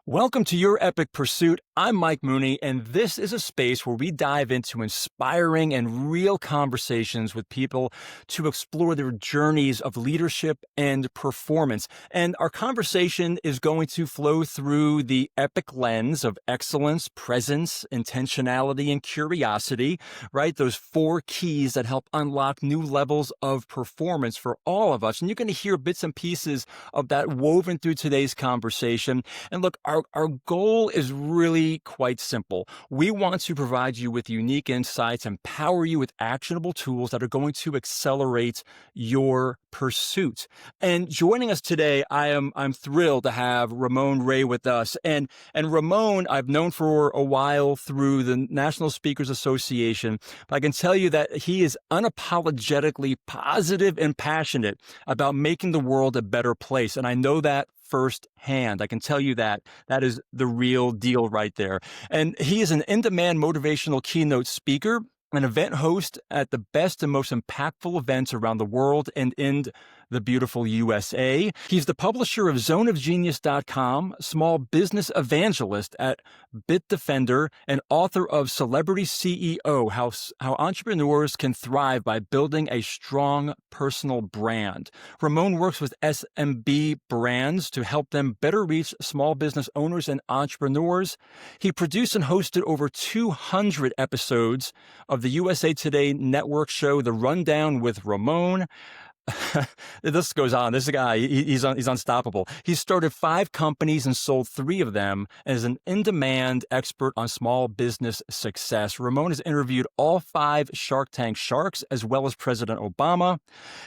Welcome to Your Epic Pursuit. I'm Mike Mooney, and this is a space where we dive into inspiring and real conversations with people to explore their journeys of leadership and performance. And our conversation is going to flow through the epic lens of excellence, presence, intentionality, and curiosity, right? Those four keys that help unlock new levels of performance for all of us. And you're going to hear bits and pieces of that woven through today's conversation. And look, our goal is really quite simple. We want to provide you with unique insights, empower you with actionable tools that are going to accelerate your pursuit. And joining us today, I'm thrilled to have Ramon Ray with us. And Ramon, I've known for a while through the National Speakers Association, but I can tell you that he is unapologetically positive and passionate about making the world a better place. And I know that firsthand. I can tell you that is the real deal right there. And he is an in-demand motivational keynote speaker, an event host at the best and most impactful events around the world and in the beautiful USA. He's the publisher of zoneofgenius.com, small business evangelist at Bitdefender, and author of Celebrity CEO, How Entrepreneurs Can Thrive by Building a Strong Personal Brand. Ramon works with SMB brands to help them better reach small business owners and entrepreneurs. He produced and hosted over 200 episodes of the USA Today network show, The Rundown with Ramon. This goes on. This guy, he's unstoppable. He started 5 companies and sold 3 of them as an in-demand expert on small business success. Ramon has interviewed all 5 Shark Tank sharks, as well as President Obama.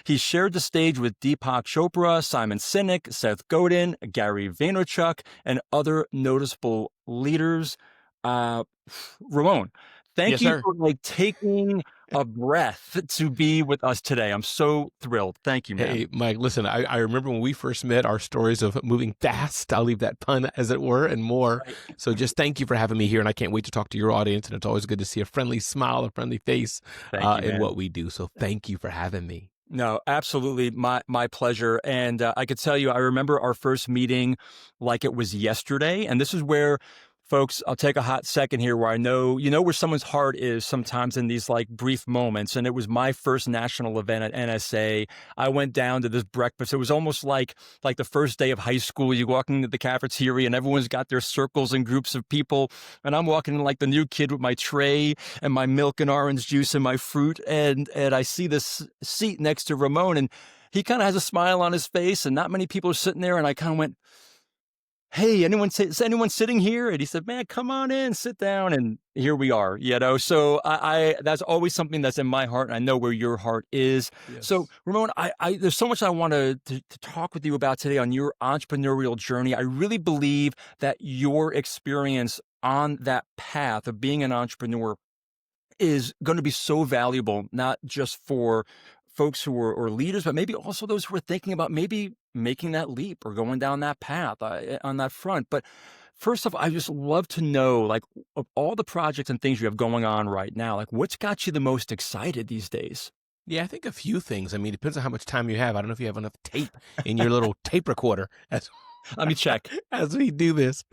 He shared the stage with Deepak Chopra, Simon Sinek, Seth Godin, Gary Vaynerchuk, and other noticeable leaders. Ramon, thank Yes, you sir. for taking a breath to be with us today. I'm so thrilled. Thank you, man. Hey, Mike, listen, I remember when we first met, our stories of moving fast, I'll leave that pun as it were, and more. Right. So just thank you for having me here, and I can't wait to talk to your audience, and it's always good to see a friendly smile, a friendly face Thank you, in man. what we do. So thank you for having me. No, absolutely. My pleasure. And I could tell you, I remember our first meeting like it was yesterday. And this is where, folks, I'll take a hot second here where I know, where someone's heart is sometimes in these brief moments. And it was my first national event at NSA. I went down to this breakfast. It was almost like the first day of high school. You walk into the cafeteria and everyone's got their circles and groups of people. And I'm walking in like the new kid with my tray and my milk and orange juice and my fruit. And I see this seat next to Ramon, and he kind of has a smile on his face, and not many people are sitting there. And I kind of went, "Hey, is anyone sitting here?" And he said, "Man, come on in, sit down." And here we are, So I that's always something that's in my heart, and I know where your heart is. Yes. So Ramon, I there's so much I want to talk with you about today on your entrepreneurial journey. I really believe that your experience on that path of being an entrepreneur is going to be so valuable, not just for folks who are leaders, but maybe also those who are thinking about maybe making that leap or going down that path on that front. But first off, I just love to know, of all the projects and things you have going on right now, what's got you the most excited these days? Yeah, I think a few things. I mean, it depends on how much time you have. I don't know if you have enough tape in your little tape recorder Let me check. as we do this.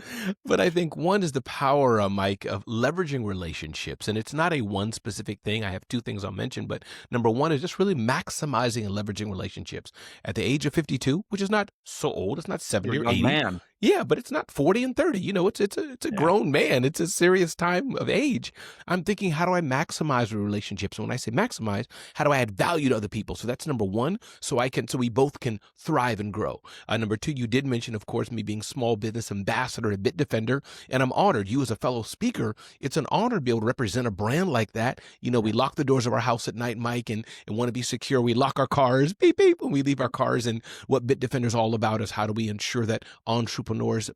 But I think one is the power, Mike, of leveraging relationships. And it's not a one specific thing. I have 2 things I'll mention. But number one is just really maximizing and leveraging relationships. At the age of 52, which is not so old, it's not 70 You're or a young 80. man. Yeah, but it's not 40 and 30. It's a grown man. It's a serious time of age. I'm thinking, how do I maximize the relationships? And when I say maximize, how do I add value to other people? So that's number one. So we both can thrive and grow. Number 2, you did mention, of course, me being small business ambassador at Bitdefender, and I'm honored. You as a fellow speaker, it's an honor to be able to represent a brand like that. We lock the doors of our house at night, Mike, and want to be secure. We lock our cars, beep, beep, when we leave our cars. And what Bitdefender is all about is how do we ensure that entrepreneurs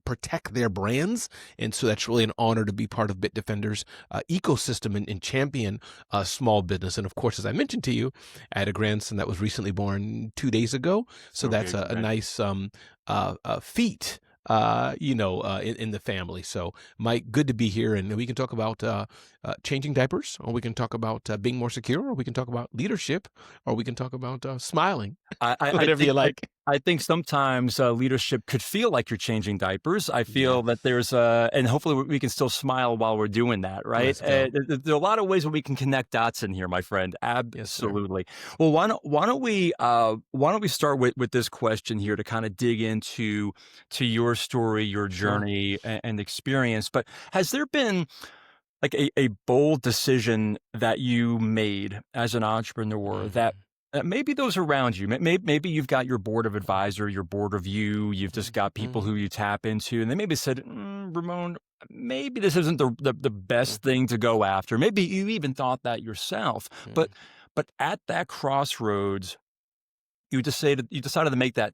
protect their brands. And so that's really an honor to be part of Bitdefender's ecosystem and champion small business. And of course, as I mentioned to you, I had a grandson that was recently born 2 days ago. So that's a nice feat in the family. So Mike, good to be here. And we can talk about changing diapers, or we can talk about being more secure, or we can talk about leadership, or we can talk about smiling. Whatever you like. I think sometimes leadership could feel like you're changing diapers. I feel that Yes. there's and hopefully we can still smile while we're doing that, right? Let's go. There are a lot of ways where we can connect dots in here, my friend. Yes, sir. Absolutely. Well, why don't we start with this question here to kind of dig into your story, your Sure. journey, and experience. But has there been like a bold decision that you made as an entrepreneur that Mhm. maybe those around you, maybe you've got your board of advisor, your board of you've just got people Mhm. who you tap into, and they maybe said, Ramon, maybe this isn't the best thing to go after. Maybe you even thought that yourself, but Mhm. at that crossroads, you decided to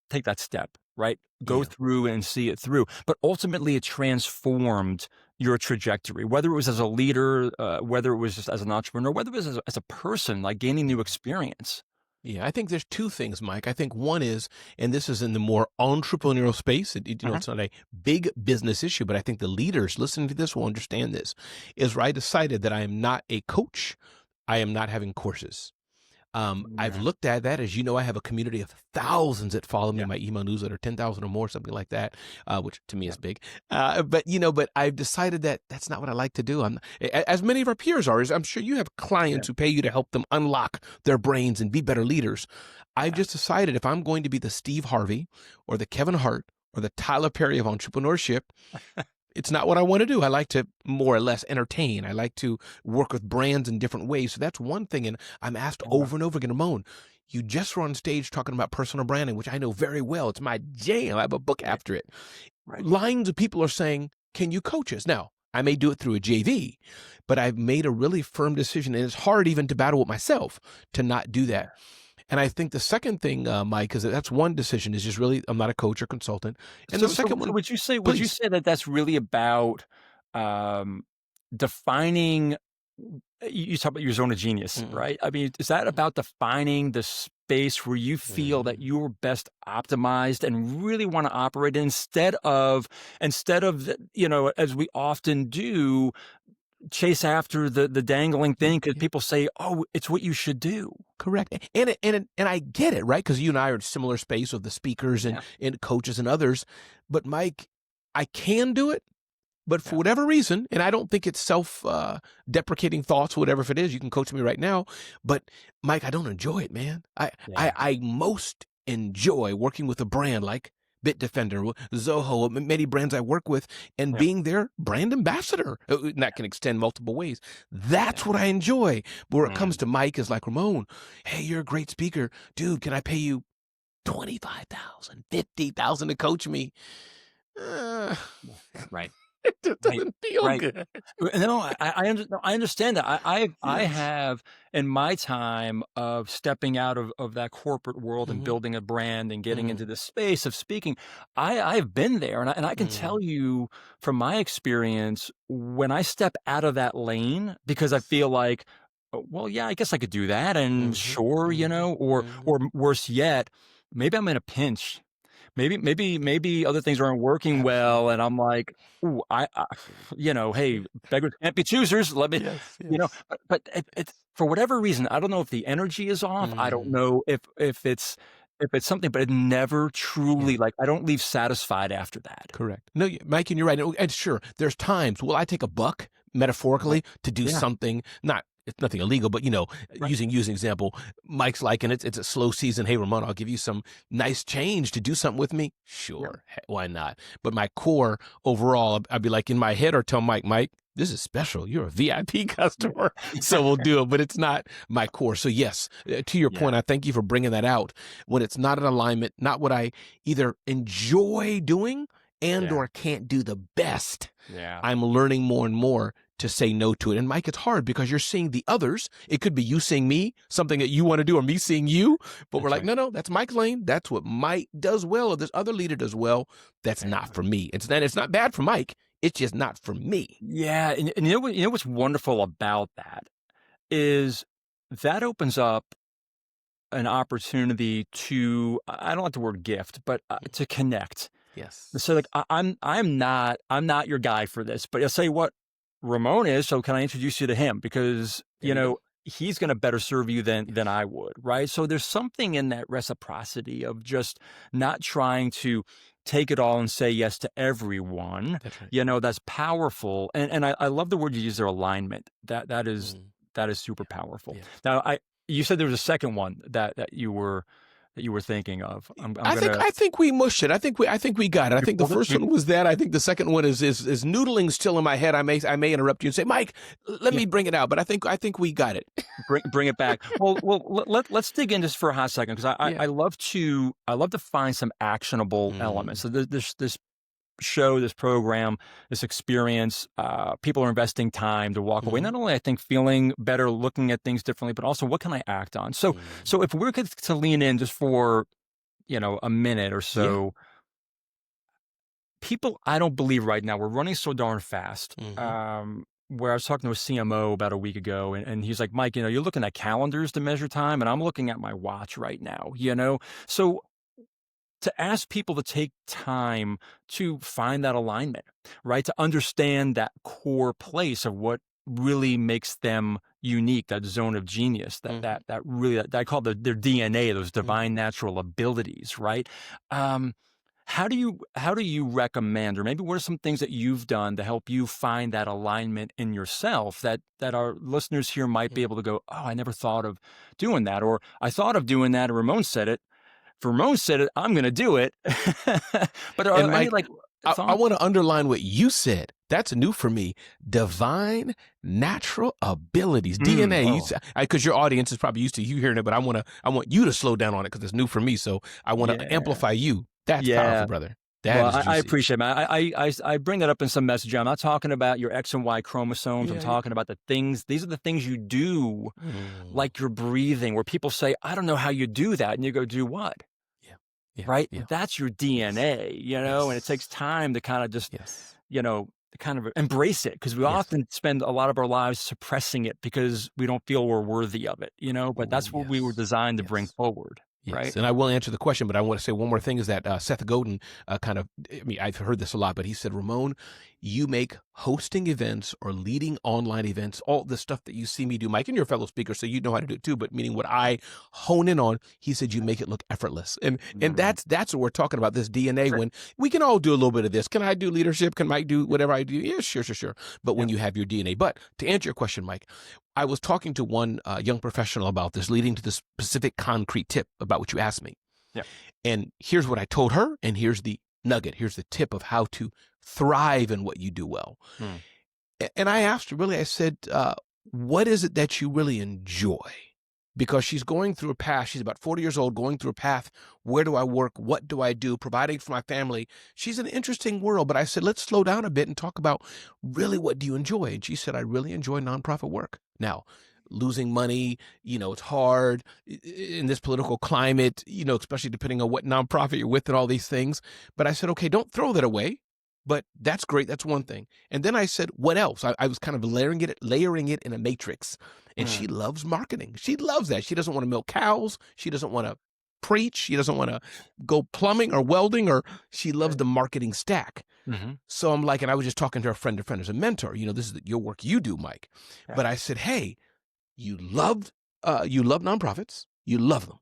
take that step, right? Go Yeah. through and see it through. But ultimately, it transformed your trajectory, whether it was as a leader, whether it was just as an entrepreneur, whether it was as a person, like gaining new experience. Yeah, I think there's two things, Mike. I think one is, and this is in the more entrepreneurial space. Mhm. It's not a big business issue, but I think the leaders listening to this will understand this. Is where I decided that I am not a coach. I am not having courses. I've Yeah. looked at that. As you know, I have a community of thousands that follow me, Yeah. my email newsletter, 10,000 or more, something like that, which to me Yeah. is big. But I've decided that that's not what I like to do. As many of our peers are, as I'm sure you have Yeah. clients who pay you to help them unlock their brains and be better leaders. I've Yeah. just decided if I'm going to be the Steve Harvey or the Kevin Hart or the Tyler Perry of entrepreneurship, it's not what I want to do. I like to more or less entertain. I like to work with brands in different ways. So that's one thing. And I'm asked Yeah. over and over again, Ramon, you just were on stage talking about personal branding, which I know very well. It's my jam. I have a book Right. after it. Right. Lines of people are saying, can you coach us? Now, I may do it through a JV, but I've made a really firm decision. And it's hard even to battle with myself to not do Yeah. that. And I think the second thing, Mike, is that's one decision is just really, I'm not a coach or consultant. And the second So one, would you please. say that that's really about um, defining? You talk about your zone of genius, Mm-mm, right? I mean, is that mm-mm, about defining the space where you feel that mhm. you're best optimized and really want to operate in instead of as we often do, chase after the dangling Yeah, thing because yeah. people say, "Oh, it's what you should do." Correct. And I get it, right? Because you and I are in a similar space of the speakers Yeah, and coaches and others. But Mike, I can do it, but for yeah, whatever reason, and I don't think it's self deprecating thoughts, whatever if it is, you can coach me right now. But Mike, I don't enjoy it, man. yeah, I most enjoy working with a brand like Bitdefender, Zoho, many brands I work with, and yeah, being their brand ambassador. And that can extend multiple ways. That's yeah. what I enjoy. But where it comes Mm, to Mike is like, Ramon, hey, you're a great speaker. Dude, can I pay you 25,000, 50,000 to coach me? Uh, yeah, right. it just Right, doesn't feel right. good. No, no, I understand that. I Yes. have in my time of stepping out of that corporate world and Mhm, building a brand and getting into mhm, the space of speaking, I've been there, and I can mm. tell you from my experience, when I step out of that lane because I Yes. feel like, "Oh, well, yeah, I guess I could do that," and Mhm, sure, mhm, or mhm. worse yet, maybe I'm in a pinch. Maybe other things aren't working well, and Absolutely. I'm like, "Ooh, hey, beggars can't be choosers. Let me," Yes, yes. but it's for whatever reason, I don't know if the energy is off. I don't Mm, know if it's something, but it never yeah. truly like I don't leave satisfied after that. Correct. No, Mike, and you're right. And sure, there's times. Will I take a buck metaphorically Right. to do Yeah. something? Not, it's nothing illegal, but Right. using example, Mike's like, and it's a slow season. Hey, Ramon, I'll give you some nice change to do something with me. Yeah. Sure, why not? But my core overall, I'd be like in my head or tell Mike, this is special. You're a VIP customer, so we'll do it. But it's not my core. So yes, to your Yeah. point, I thank you for bringing that out. When it's not an alignment, not what I either enjoy doing and Yeah. or can't do the best, Yeah. I'm learning more and more to say no to it. And Mike, it's hard because you're seeing the others. It could be you seeing me, something that you want to do, or me seeing you. But we're That's like, right. no, that's Mike's lane. That's what Mike does well, or this other leader does well. That's Yeah. not for me. It's not bad for Mike. It's just not for me. Yeah, and you know what's wonderful about that is that opens up an opportunity to I don't like the word gift, but, to connect. So, like, Yes. I'm not your guy for this, but I'll tell you what, Ramon is, so can I introduce you to him? Because, There you go. he's going to better serve you than I would, right? So there's something in that reciprocity of just not trying to take it all and say yes to everyone. That's right. That's powerful. And I love the word you use there, alignment. Mm, That is super powerful. yeah. Now, you said there was a second one that you were thinking of. I'm I think gonna I think we mushed it. I think we got it. I we think the pulled it. first one was that. I think the second one is noodling still in my head. I may interrupt you and say, Mike, let Yeah, me bring it out. But I think we got it. bring it back. Well, let's dig in just for a hot second because Yeah. I love to find some actionable elements. So this show, this program, this experience, people are investing time to walk away. Mm-hmm. Not only I think feeling better, looking at things differently, but also what can I act on? So if we're to lean in just for a minute or Yeah. so, people I don't believe right now we're running so darn fast. Mm-hmm. Where I was talking to a CMO about a week ago, and he's like, Mike, you're looking at calendars to measure time, and I'm looking at my watch right now. So to ask people to take time to find that alignment, right? To understand that core place of what really makes them unique, that zone of genius, Mm-hmm. that really that I call their DNA, those Mm-hmm. divine natural abilities, right? Um, how do you recommend, or maybe what are some things that you've done to help you find that alignment in yourself that our listeners here might be able to go, oh, I never thought of doing that, or I thought of doing that, and Ramon said it. If Ramon said it, I'm going to do it. But are And there any Mike, I thoughts? want to underline what you said. That's new for me. Divine natural abilities, DNA. Oh, Because your audience is probably used to you hearing it, but I want you to slow down on it because it's new for me. So I want to yeah, amplify you. That's powerful, yeah. brother. That Well, is I juicy. appreciate it, man. I bring that up in some messaging. I'm not talking about your X and Y chromosomes. I'm Yeah, yeah. talking about the things. These are the things you do, Mm, like your breathing, where people say, "I don't know how you do that," and you go, "Do what?" yeah, yeah, Right? yeah. That's your Yes, DNA, and it takes yes, time to kind of just, yes, kind of embrace it because we yes. often spend a lot of our lives suppressing it because we don't feel we're worthy of it, but Oh, that's what we were yes, designed to bring yes. forward, Yes, right? and I will answer the question, but I want to say one more thing is that Seth Godin I mean, I've heard this a lot, but he said, Ramon, you make hosting events or leading online events, all the stuff that you see me do, Mike, and you're a fellow speaker, so you know how to do it too, but meaning what I hone in on, he said, you make it look effortless. And Mhm. that's what we're talking about, this DNA, Sure. when we can all do a little bit of this. Can I do leadership? Can Mike do whatever I do? Yeah, sure, sure, sure. But when Yep. you have your DNA. But to answer your question, Mike, I was talking to one young professional about this, leading to the specific concrete tip about what you asked me. Yep. And here's what I told her, and here's the nugget. Here's the tip of how to thrive in what you do well. Mm. And I asked her, really, I said, what is it that you really enjoy? Because she's going through a path. She's about 40 years old, going through a path. Where do I work? What do I do? Providing for my family. She's an interesting world. But I said, let's slow down a bit and talk about really what do you enjoy? And she said, I really enjoy nonprofit work. Now, losing money, it's hard in this political climate, especially depending on what nonprofit you're with and all these things. But I said, okay, don't throw that away. But that's great. That's one thing. And then I said, what else? I was kind of layering it in a matrix. And she Mm. loves marketing. She loves that. She doesn't want to milk cows. She doesn't want to preach. She doesn't want to go plumbing or welding, or she loves Right. the marketing stack. Mhm. So I'm like, and I was just talking to a friend as a mentor. This is your work you do, Mike. Yeah. But I said, hey, you love nonprofits. You love them.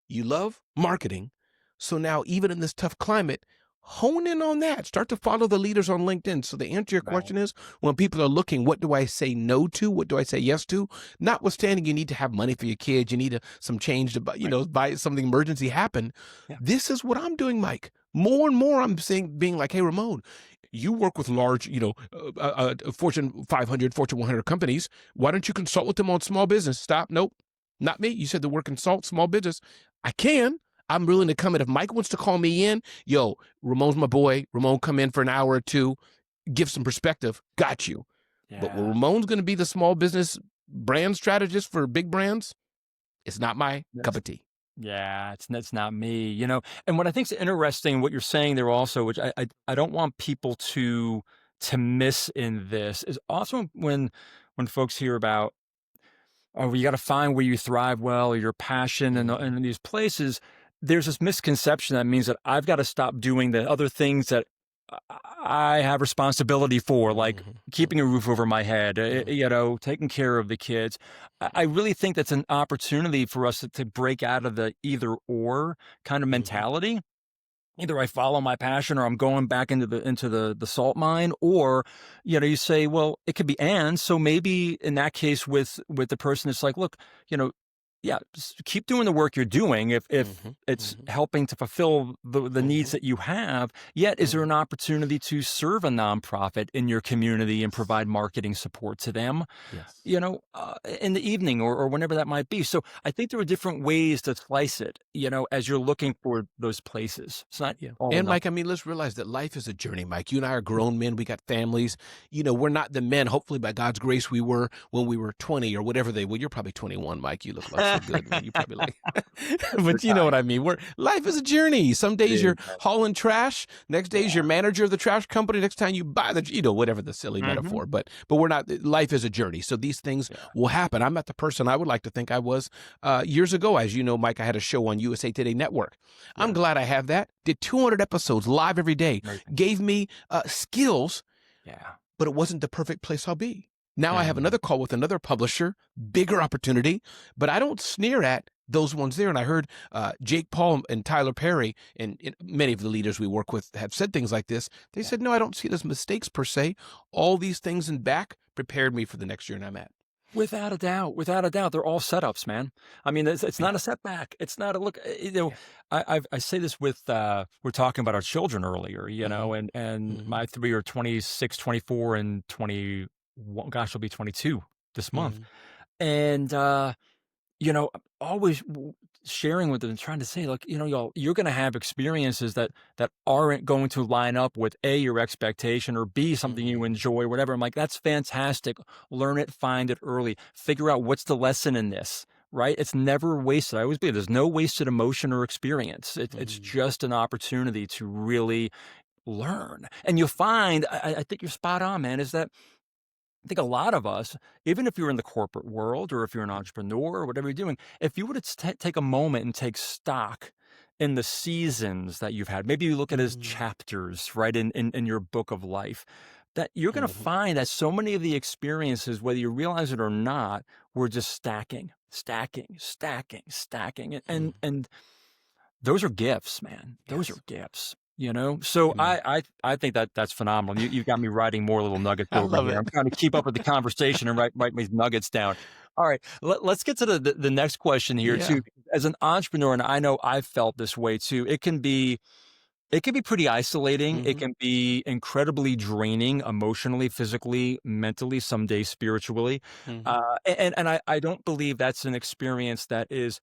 You love marketing. So now, even in this tough climate, hone in on that. Start to follow the leaders on LinkedIn. So the answer to your Right. question is, when people are looking, what do I say no to? What do I say yes to? Notwithstanding, you need to have money for your kids. You need some change to buy, Right. buy something emergency happen. Yeah. This is what I'm doing, Mike. More and more, I'm saying, being like, hey, Ramon, you work with large, Fortune 500, Fortune 100 companies. Why don't you consult with them on small business? Stop. Nope. Not me. You said the word consult, small business. I can. I'm willing to come in. If Mike wants to call me in, yo, Ramon's my boy. Ramon, come in for an hour or two, give some perspective. Got you. But when Yeah. Ramon's going to be the small business brand strategist for big brands, it's not my cup That's of tea. Yeah, it's not me. And what I think is interesting, what you're saying there also, which I don't want people to miss in this, is also when folks hear about, oh, you got to find where you thrive well, or your passion, Mm-hmm. and in these places, there's this misconception that means that I've got to stop doing the other things that I have responsibility for, like Mhm, keeping a roof over my head, mhm, you know, taking care of the kids. I really think that's an opportunity for us to break out of the either or kind of mhm, mentality. Either I follow my passion or I'm going back into the salt mine, or, you know, you say, well, it could be and. So maybe in that case with the person, it's like, look, you know, yeah, keep doing the work you're doing if mhm, it's mhm, helping to fulfill the needs mhm, that you have. Yet, is there mhm. an opportunity to serve a nonprofit in your community and Yes. provide marketing support to them? Yes. You know, in the evening or whenever that might be. So I think there are different ways to slice it, you know, as you're looking for those places. It's not Yeah. all or And Mike, I nothing. mean, let's realize that life is a journey, Mike. You and I are grown men. We got families. You know, we're not the men, hopefully by God's grace, we were when we were 20 or whatever well, you're probably 21, Mike. You look like so good, man. You probably like, Good but you know what time. I mean? Life is a journey. Some It days is, you're man. hauling trash. Next days Yeah. you're manager of the trash company. Next time you buy whatever the silly Mhm. metaphor. But we're not, life is a journey. So these things Yeah. will happen. I'm not the person I would like to think I was years ago. As you know, Mike, I had a show on USA Today Network. I'm Yeah. glad I have that. Did 200 episodes live every day. Amazing. Gave me skills, Yeah. but it wasn't the perfect place I'll be. Now I Yeah. have another call with another publisher, bigger opportunity, but I don't sneer at those ones there. And I heard Jake Paul and Tyler Perry and many of the leaders we work with have said things like this. They Yeah. said, no, I don't see it as mistakes per se. All these things in back prepared me for the next journey I'm at. Without a doubt, without a doubt, they're all setups, man. I mean, it's Yeah. not a setback. It's not a look. You know, Yeah. I say this with we're talking about our children earlier, you Mm-hmm. know, and Mm-hmm. my three are 26, 24, and 21. Gosh, will be 22 this month, Mm-hmm. and you know, always sharing with them, trying to say, like, you know, y'all, you're going to have experiences that aren't going to line up with A, your expectation, or B, something you Mm-hmm. enjoy, whatever. I'm like, that's fantastic. Learn it, find it early. Figure out what's the lesson in this, right? It's never wasted. I always believe there's no wasted emotion or experience. It's Mm-hmm. just an opportunity to really learn. And you'll find, I think you're spot on, man, is that I think a lot of us, even if you're in the corporate world or if you're an entrepreneur or whatever you're doing, if you were to take a moment and take stock in the seasons that you've had, maybe you look at it as Mm-hmm. chapters, right, in your book of life, that you're going to Mm-hmm. find that so many of the experiences, whether you realize it or not, were just stacking, stacking, stacking, stacking. And those are gifts, man. Those are Yes. gifts, you know? So Amen. I think that that's phenomenal. You've got me writing more little nuggets I over love here. I'm it. trying to keep up with the conversation and write these nuggets down. All right, let's get to the next question here Yeah. too. As an entrepreneur, and I know I've felt this way too, it can be pretty isolating. It Mm-hmm. can be incredibly draining emotionally, physically, mentally, some days spiritually. Mm-hmm. And I don't believe that's an experience that is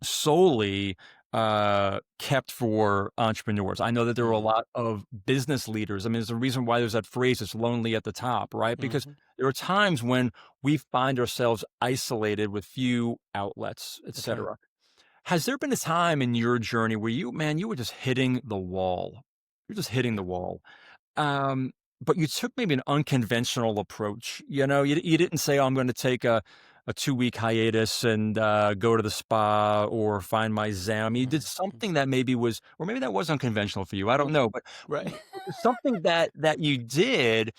solely kept for entrepreneurs. I know that there are a Mm-hmm. lot of business leaders. I mean, there's a reason why there's that phrase, it's lonely at the top, right? Because Mm-hmm. there are times when we find ourselves isolated with few outlets, That's right. etc. Has there been a time in your journey where you were just hitting the wall? You're just hitting Yeah. the wall. Um, but you took maybe an unconventional approach. You know, you didn't say, "Oh, I'm going to take a 2 week hiatus and go to the spa or find my Zen." I mean, you did Mm-hmm. something that maybe was, or maybe that was unconventional for you. I don't know, but Right. something that you did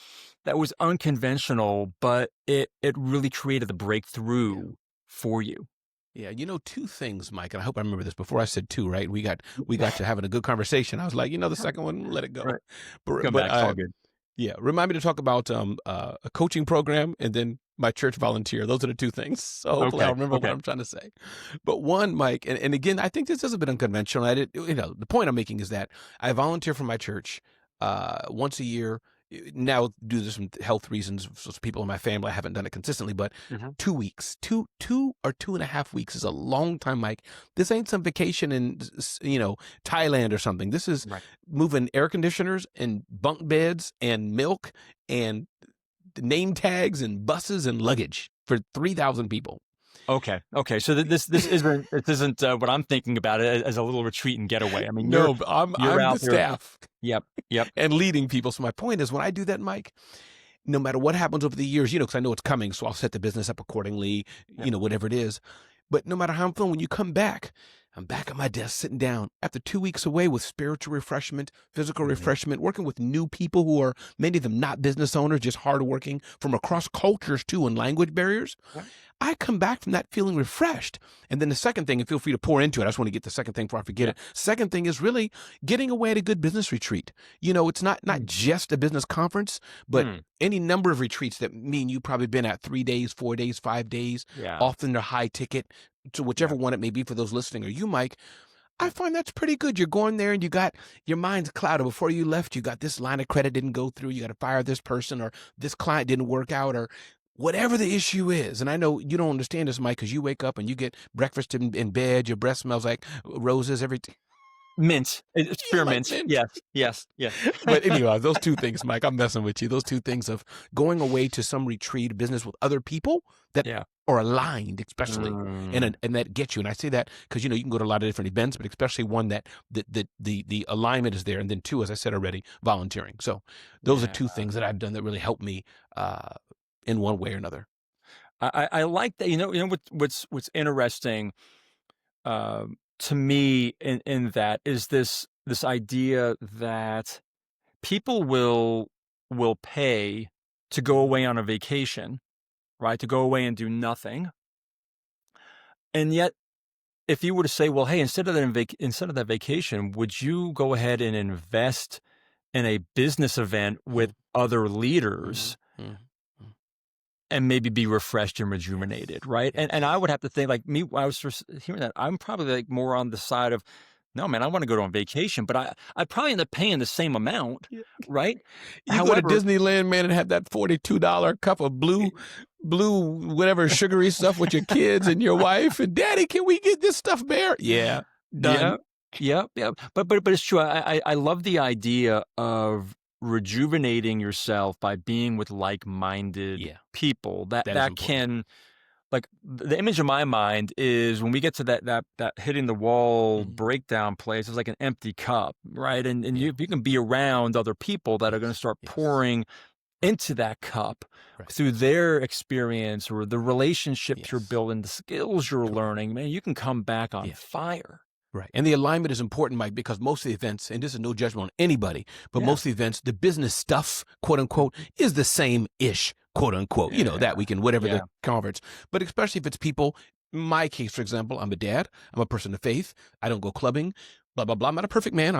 that was unconventional, but it really created the Yeah. breakthrough for you. Yeah. You know, two things, Mike, and I hope I remember this before I said two, right? We got to having a good conversation. I was like, the second one, let it go. Right. But Come but back. It's all good. yeah, remind me to talk about a coaching program and then my church volunteer. Those are the two things. So hopefully I'll Okay. remember what Okay. I'm trying to say. But one, Mike, and again, I think this is a bit unconventional. I did, the point I'm making is that I volunteer for my church once a year. Now, due to some health reasons, for people in my family, I haven't done it consistently, but Mhm. 2 weeks, two or 2.5 weeks is a long time, Mike. This ain't some vacation in, Thailand or something. This is Right. moving air conditioners and bunk beds and milk and name tags and buses and luggage for 3,000 people. Okay. Okay. So this isn't what I'm thinking about it as a little retreat and getaway. I mean, No, but you're I'm the out there. staff Yep. Yep. and leading people. So my point is, when I do that, Mike, no matter what happens over the years, because I know it's coming, so I'll set the business up accordingly, Yep. whatever it is. But no matter how I'm feeling, when you come back, I'm back at my desk sitting down after 2 weeks away with spiritual refreshment, physical refreshment, working with new people who are, many of them not business owners, just hardworking from across cultures too and language barriers. Yeah. I come back from that feeling refreshed. And then the second thing, and feel free to pour into it. I just want to get the second thing before I forget it. Second thing is really getting away at a good business retreat. It's not just a business conference, but any number of retreats that me and you probably been at 3 days, 4 days, 5 days. Yeah. Often they're high ticket. So whichever one it may be for those listening or you, Mike, I find that's pretty good. You're going there and you got your mind's clouded. Before you left, you got this line of credit didn't go through. You got to fire this person, or this client didn't work out, or whatever the issue is. And I know you don't understand this, Mike, because you wake up and you get breakfast in bed. Your breath smells like roses every day. Mint. It's spearmint. Like mint. Yes. But anyway, those two things, Mike, I'm messing with you. Those two things of going away to some retreat, business with other people that are aligned, especially, and that gets you. And I say that because, you can go to a lot of different events, but especially one that the alignment is there. And then two, as I said already, volunteering. So those are two things that I've done that really helped me in one way or another. I like that. What's interesting to me in that is this idea that people will pay to go away on a vacation, right? To go away and do nothing. And yet, if you were to say, well, hey, instead of that vacation, would you go ahead and invest in a business event with other leaders? And maybe be refreshed and rejuvenated, right? And I would have to think, like me, when I was first hearing that, I'm probably like more on the side of, no, man, I want to go on vacation, but I probably end up paying the same amount, right? You go to Disneyland, man, and have that $42 cup of blue, whatever sugary stuff with your kids and your wife, and Daddy, can we get this stuff there? Yeah, done. Yeah. But it's true. I love the idea of rejuvenating yourself by being with like-minded people that can, like, the image in my mind is when we get to that hitting the wall breakdown place, it's like an empty cup, right? And if you can be around other people that are going to start pouring into that cup through their experience or the relationships you're building, the skills you're learning, man, you can come back on fire. Right. And the alignment is important, Mike, because most of the events, and this is no judgment on anybody, but most of the events, the business stuff, quote unquote, is the same-ish, quote unquote, that weekend, whatever the conference. But especially if it's people, my case, for example, I'm a dad, I'm a person of faith, I don't go clubbing, blah, blah, blah. I'm not a perfect man.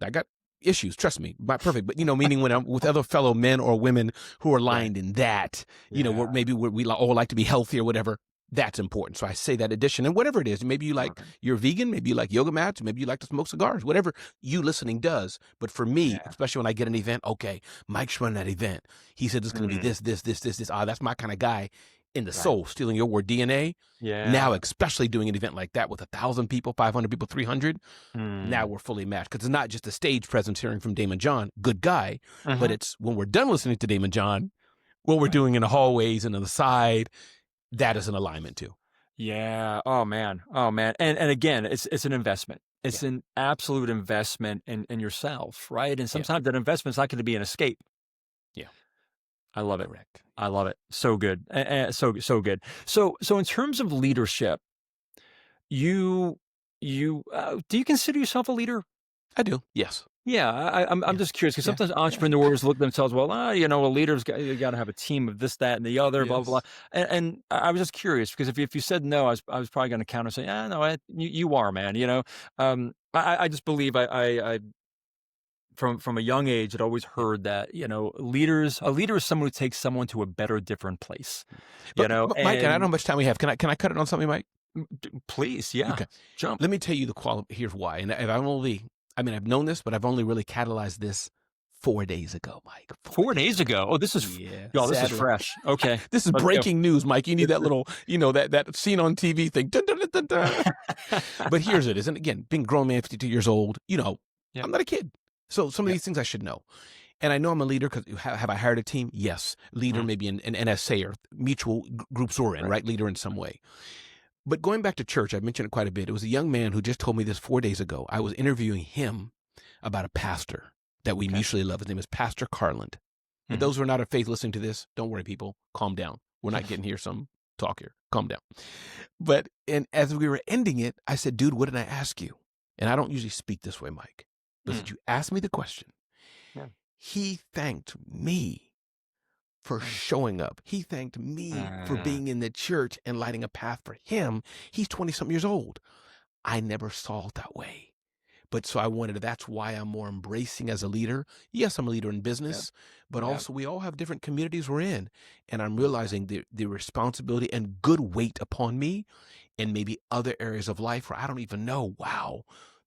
I got issues, trust me, not perfect, but, meaning when I'm with other fellow men or women who are aligned in that, where maybe we all like to be healthy or whatever. That's important. So I say that addition, and whatever it is, maybe you like, you're vegan, maybe you like yoga mats, maybe you like to smoke cigars, whatever you listening does. But for me, especially when I get an event, okay, Mike's running that event. He said it's going to be this. That's my kind of guy in the soul, stealing your word, DNA. Yeah. Now, especially doing an event like that with 1,000 people, 500 people, 300, now we're fully matched. Because it's not just a stage presence hearing from Damon John, good guy, but it's when we're done listening to Damon John, what we're doing in the hallways and on the side, that is an alignment too. Yeah. Oh man. And again, it's an investment. It's an absolute investment in yourself, right? And sometimes that investment's not going to be an escape. Yeah. I love it. Correct. I love it. So good. So good. So in terms of leadership, do you consider yourself a leader? I do. Yes. Yeah, I'm just curious because sometimes entrepreneurs look at themselves, well, a leader's you got to have a team of this, that, and the other, blah, blah, blah. And I was just curious because if you said no, I was probably going to counter say, no, you are, man. I just believe I from a young age had always heard that a leader is someone who takes someone to a better, different place. But, Mike, and I don't know how much time we have. Can I cut it on something, Mike? Please, yeah. Okay. Jump. Let me tell you the quality. Here's why. And I've known this, but I've only really catalyzed this 4 days ago, Mike. 4 days ago. Oh, this is this is fresh. Okay. This is breaking news, Mike. You need that little, that scene on TV thing. Dun, dun, dun, dun, dun. But here's it. And again, being a grown man, 52 years old, I'm not a kid. So some of these things I should know. And I know I'm a leader because have I hired a team? Yes. Leader, maybe an NSA or mutual groups we're in, right? Leader in some way. But going back to church, I've mentioned it quite a bit. It was a young man who just told me this 4 days ago. I was interviewing him about a pastor that we mutually love. His name is Pastor Carland. For those who are not of faith listening to this, don't worry, people. Calm down. We're not getting here some talk here. Calm down. But and as we were ending it, I said, dude, what did I ask you? And I don't usually speak this way, Mike. But Mm. you asked me the question. Yeah. He thanked me for Mm. showing up. He thanked me for Uh, being in the church and lighting a path for him. He's 20-something years old. I never saw it that way. But so I wanted to, that's why I'm more embracing as a leader. Yes, I'm a leader in yeah. business, but Yeah. also we all have different communities we're in. And I'm Yeah. realizing the responsibility and good weight upon me in maybe other areas of life where I don't even know, wow,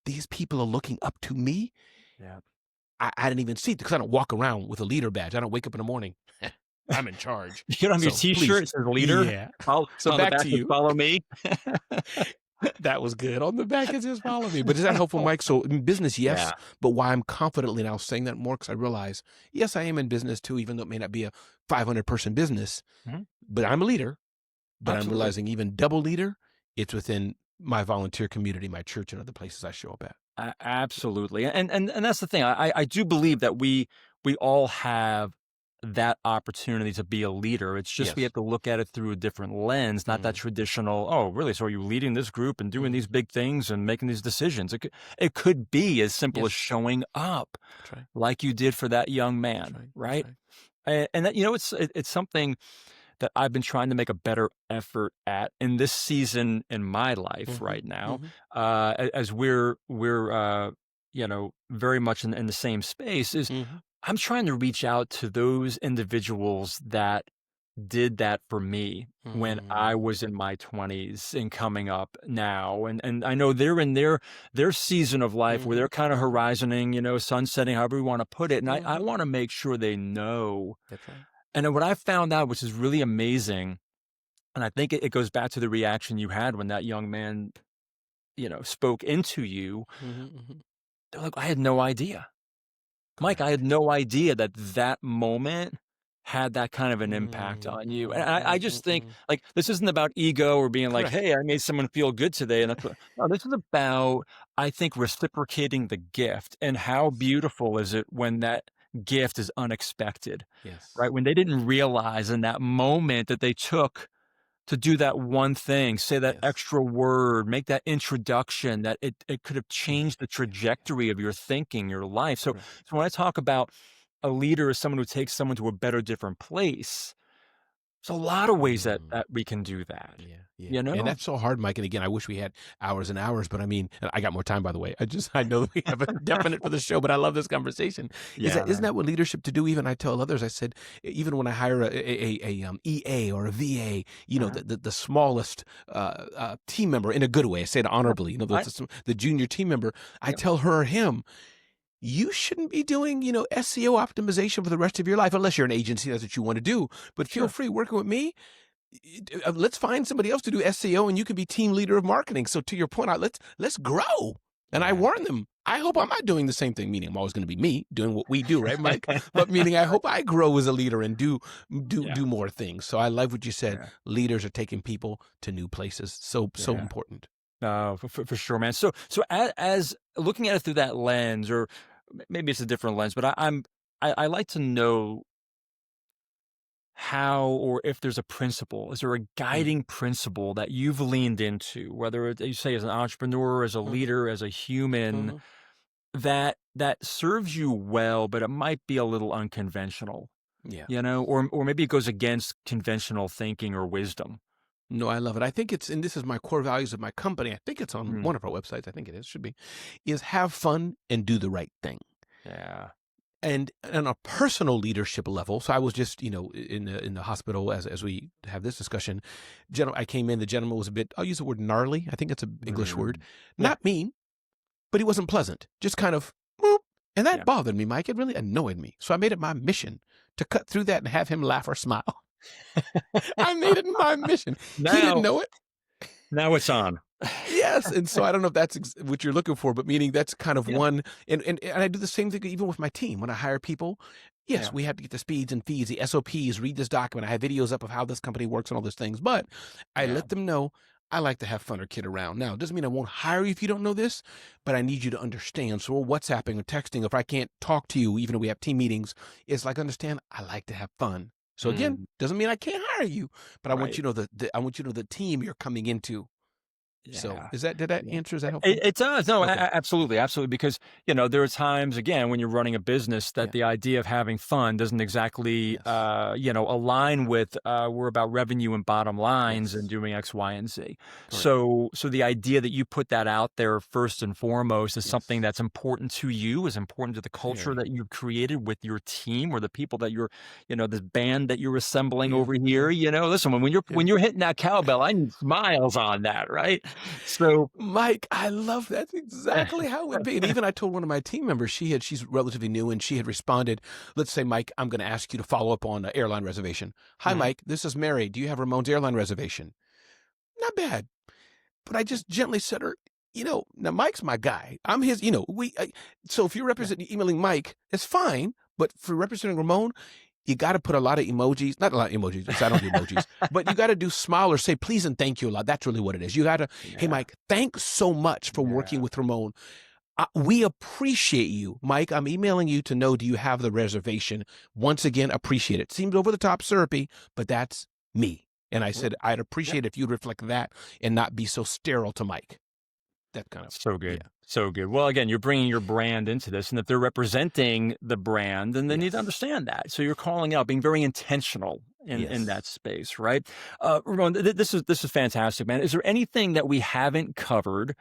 these people are looking up to me. Yeah. I didn't even see it because I don't walk around with a leader badge. I don't wake up in the morning. I'm in charge. You don't have your So please. T-shirt. It says leader. Yeah. Follow, So on the back back to says you. follow me. That was good. On the back, it says follow me. But is that helpful, Mike? So in business, yes. Yeah. But why I'm confidently now saying that more because I realize, yes, I am in business too, even though it may not be a 500-person business. Mhm. But I'm a leader. But I'm Absolutely. realizing even double leader, it's within my volunteer community, my church, and other places I show up at. Absolutely. And that's the thing. I do believe that we all have that opportunity to be a leader. It's just we Yes. have to look at it through a different lens, not that traditional, oh, really? So are you leading this group and doing these big things and making these decisions? It could be as simple as Yes. showing up That's right. like you did for that young That's man, right. right? That's right. And that, it's something that I've been trying to make a better effort at in this season in my life right now, as we're very much in the same space. Is I'm trying to reach out to those individuals that did that for me when I was in my 20s and coming up now, and I know they're in their season of life where they're kind of horizoning, sunsetting, however we want to put it, and I want to make sure they know. That's right. And then what I found out, which is really amazing, and I think it goes back to the reaction you had when that young man, spoke into you. They're like, I had no idea. Mike, I had no idea that that moment had that kind of an impact on you. And I just think, like, this isn't about ego or being like, Correct. hey, I made someone feel good today. And that's no, this is about, I think, reciprocating the gift. And how beautiful is it when that gift is unexpected, Yes. right? When they didn't realize in that moment that they took to do that one thing, say that Yes. extra word, make that introduction, that it could have changed the Yeah. trajectory of your thinking, your life. So, Correct. so when I talk about a leader as someone who takes someone to a better, different place, there's a lot of ways that we can do that. Yeah, yeah. You And know? that's so hard, Mike. And again, I wish we had hours and hours, but I mean, and I got more time, by the way. I know that we have a definite for the show, but I love this conversation. Yeah, Isn't man. that what leadership to do? Even I tell others, I said, even when I hire a EA or a VA, Uh-huh. the smallest team member in a good way, I say it Yep. honorably, the junior team member, I tell her or him, you shouldn't be doing, SEO optimization for the rest of your life, unless you're an agency, that's what you want to do. But feel Sure. free working with me. Let's find somebody else to do SEO, and you can be team leader of marketing. So to your point, let's grow. And I Yeah. warn them. I hope I'm not doing the same thing. Meaning, I'm always going to be me doing what we do, right, Mike? But meaning, I hope I grow as a leader and do Yeah. more things. So I love what you said. Yeah. Leaders are taking people to new places. So Yeah. important. For sure, man. So as looking at it through that lens, or maybe it's a different lens, but I like to know how, or if there's a principle, is there a guiding principle that you've leaned into, whether you say as an entrepreneur, as a leader, as a human, that serves you well, but it might be a little unconventional, Yeah. or maybe it goes against conventional thinking or wisdom. No, I love it. I think and this is my core values of my company. I think it's on Mm, one of our websites. I think it should be, is have fun and do the right thing. yeah. And on a personal leadership level, so I was just, in the hospital as we have this discussion. I came in, the gentleman was a bit, I'll use the word gnarly. I think it's an English word. Yeah. Not mean, but he wasn't pleasant. Just kind of, whoop. And that Yeah. bothered me, Mike. It really annoyed me. So I made it my mission to cut through that and have him laugh or smile. I made it my mission. He didn't know it. Now it's on. Yes. And so I don't know if that's what you're looking for, but meaning that's kind of Yeah. one. And I do the same thing even with my team. When I hire people, yes, Yeah. we have to get the speeds and feeds, the SOPs, read this document. I have videos up of how this company works and all those things. But I Yeah. let them know I like to have fun or kid around. Now, it doesn't mean I won't hire you if you don't know this, but I need you to understand. So we're WhatsApping or texting. If I can't talk to you, even if we have team meetings, it's like, understand, I like to have fun. So again, doesn't mean I can't hire you, but I want Right. you to know I want you to know the team you're coming into. So Yeah. did that Yeah. answer? Is that helpful? It does. No, Okay. absolutely, absolutely. Because, there are times, again, when you're running a business that Yeah. the idea of having fun doesn't exactly, Yes. align with, we're about revenue and bottom lines and Yes. doing X, Y, and Z. Correct. So the idea that you put that out there first and foremost is something Yes. that's important to you, is important to the culture Very. that you've created with your team or the people that you're, this band that you're assembling Yeah. over here. Listen, when you're Yeah. when you're hitting that cowbell, I need smiles on that, right? So Mike, I love that. That's exactly how it would be. And even I told one of my team members, she's relatively new, and she had responded, let's say, Mike, I'm going to ask you to follow up on an airline reservation. Hi, Mhm. Mike, this is Mary. Do you have Ramon's airline reservation? Not bad. But I just gently said her, now Mike's my guy. I'm his, so if you're emailing Mike, it's fine. But for representing Ramon, you got to put a lot of emojis, not a lot of emojis, because I don't do emojis, but you got to do smile or say please and thank you a lot. That's really what it is. You got to, hey, Yeah. Mike, thanks so much for working with Ramon. We appreciate you. Mike, I'm emailing you to know, do you have the reservation? Once again, appreciate it. Seems over the top syrupy, but that's me. And I said, I'd appreciate if you'd reflect that and not be so sterile to Mike. That kind of, So good. So good. Well, again, you're bringing your brand into this, and if they're representing the brand, then they need to Yes. understand that. So you're calling out, being very intentional in that Yes. space, right? Ramon, this is fantastic, man. Is there anything that we haven't covered,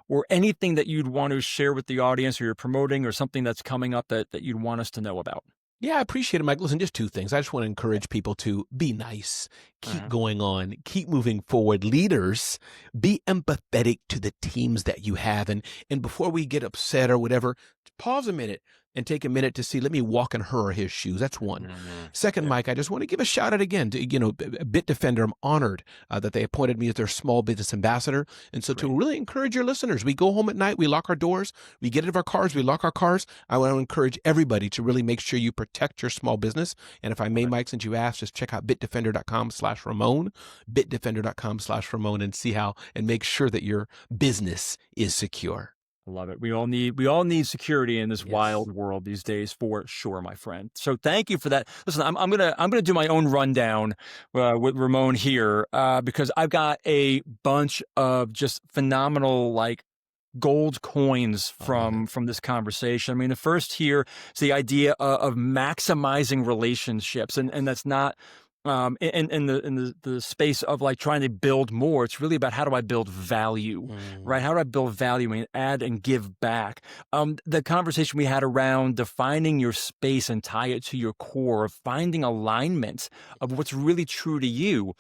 or anything that you'd want to share with the audience, or you're promoting, or something that's coming up that you'd want us to know about? Yeah, I appreciate it, Mike. Listen, just two things. I just want to encourage people to be nice, keep going on, keep moving forward. Leaders, be empathetic to the teams that you have. And before we get upset or whatever, pause a minute and take a minute to see, let me walk in her or his shoes. That's one. Second, Mike, I just want to give a shout out again to, Bitdefender. I'm honored that they appointed me as their small business ambassador. And so to really encourage your listeners, we go home at night, we lock our doors, we get out of our cars, we lock our cars. I want to encourage everybody to really make sure you protect your small business. And if I may, Mike, since you asked, just check out bitdefender.com/Ramon, bitdefender.com/Ramon, and see how, and make sure that your business is secure. Love it. We all need security in this wild world these days, for sure, my friend. So thank you for that. Listen, I'm gonna do my own rundown with Ramon here because I've got a bunch of just phenomenal gold coins from this conversation. I mean, the first here is the idea of maximizing relationships, and that's not in the space of trying to build more. It's really about, how do I build value, right? How do I build value and add and give back? The conversation we had around defining your space and tie it to your core, of finding alignment of what's really true to you,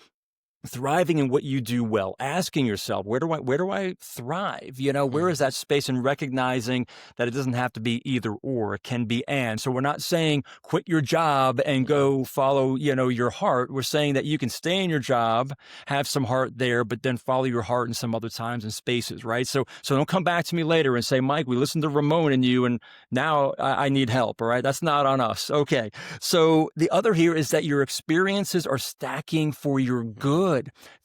thriving in what you do well, asking yourself, where do I thrive? Where is that space, and recognizing that it doesn't have to be either or, it can be and. So we're not saying quit your job and go follow, your heart. We're saying that you can stay in your job, have some heart there, but then follow your heart in some other times and spaces, right? So don't come back to me later and say, Mike, we listened to Ramon and you, and now I need help, all right? That's not on us. Okay. So the other here is that your experiences are stacking for your good.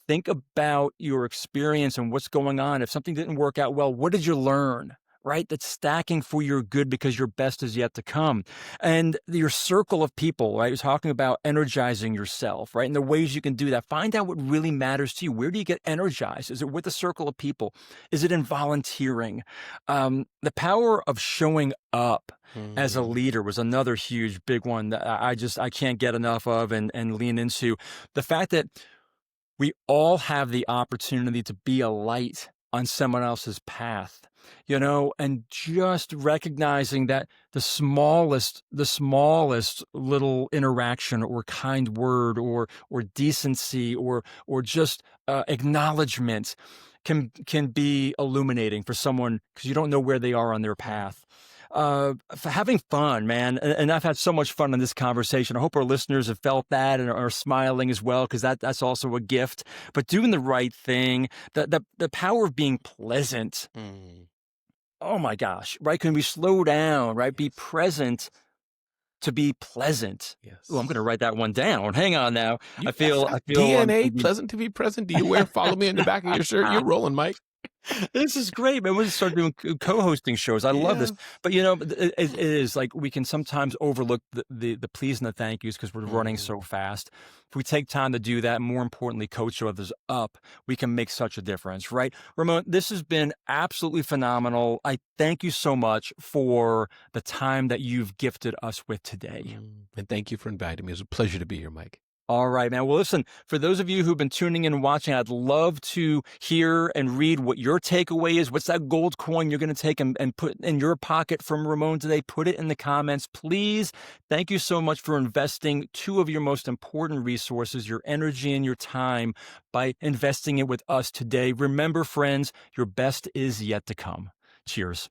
Think about your experience and what's going on. If something didn't work out well, what did you learn? Right? That's stacking for your good, because your best is yet to come. And your circle of people, right? You're talking about energizing yourself, right? And the ways you can do that. Find out what really matters to you. Where do you get energized? Is it with a circle of people? Is it in volunteering? The power of showing up as a leader was another huge, big one that I can't get enough of and lean into. The fact that we all have the opportunity to be a light on someone else's path, and just recognizing that the smallest little interaction or kind word or decency or just acknowledgement can be illuminating for someone, because you don't know where they are on their path. For having fun, man. And I've had so much fun in this conversation. I hope our listeners have felt that and are smiling as well, because that's also a gift. But doing the right thing, the power of being pleasant. Oh my gosh, right? Can we slow down, right? Be present to be pleasant. Yes. Oh, I'm going to write that one down. Hang on now. I feel DNA, I'm pleasant to be present. Do you wear follow me in the back of your shirt? You're rolling, Mike. This is great, man. We're gonna start doing co-hosting shows. I love this. Yeah. But it is like we can sometimes overlook the please and the thank yous because we're running so Mm. fast. If we take time to do that, and more importantly, coach others up, we can make such a difference, right? Ramon, this has been absolutely phenomenal. I thank you so much for the time that you've gifted us with today. And thank you for inviting me. It was a pleasure to be here, Mike. All right, man. Well, listen, for those of you who've been tuning in and watching, I'd love to hear and read what your takeaway is. What's that gold coin you're going to take and put in your pocket from Ramon today? Put it in the comments, please. Thank you so much for investing two of your most important resources, your energy and your time, by investing it with us today. Remember, friends, your best is yet to come. Cheers.